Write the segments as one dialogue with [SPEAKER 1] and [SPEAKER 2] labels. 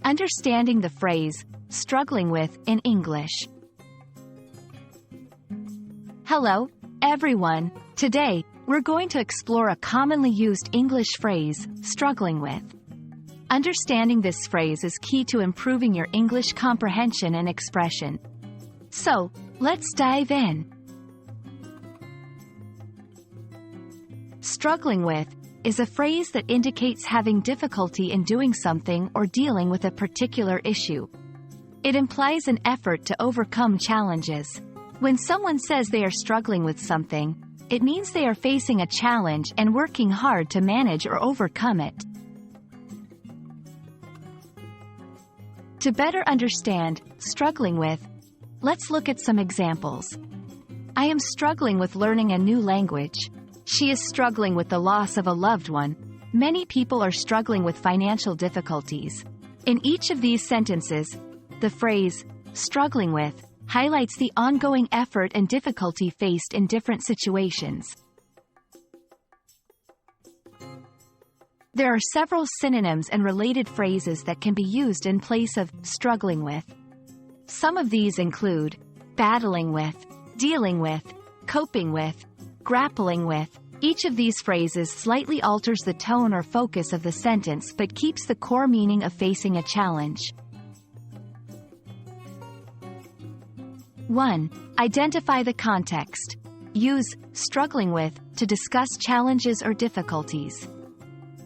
[SPEAKER 1] Understanding the phrase, struggling with, in English. Hello, everyone. Today, we're going to explore a commonly used English phrase, struggling with. Understanding this phrase is key to improving your English comprehension and expression. So, let's dive in. Struggling with is a phrase that indicates having difficulty in doing something or dealing with a particular issue. It implies an effort to overcome challenges. When someone says they are struggling with something, it means they are facing a challenge and working hard to manage or overcome it. To better understand struggling with, let's look at some examples. I am struggling with learning a new language. She is struggling with the loss of a loved one. Many people are struggling with financial difficulties. In each of these sentences, the phrase, struggling with, highlights the ongoing effort and difficulty faced in different situations. There are several synonyms and related phrases that can be used in place of struggling with. Some of these include battling with, dealing with, coping with, grappling with. Each of these phrases slightly alters the tone or focus of the sentence but keeps the core meaning of facing a challenge. 1. Identify the context. Use struggling with to discuss challenges or difficulties.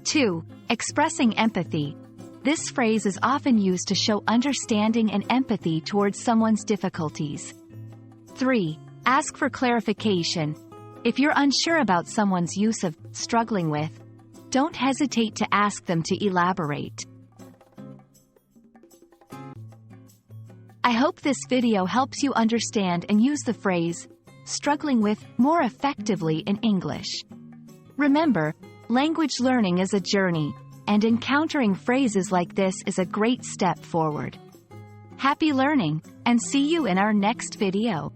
[SPEAKER 1] 2. Expressing empathy. This phrase is often used to show understanding and empathy towards someone's difficulties. 3. Ask for clarification. If you're unsure about someone's use of struggling with, don't hesitate to ask them to elaborate. I hope this video helps you understand and use the phrase, struggling with, more effectively in English. Remember, language learning is a journey, and encountering phrases like this is a great step forward. Happy learning, and see you in our next video.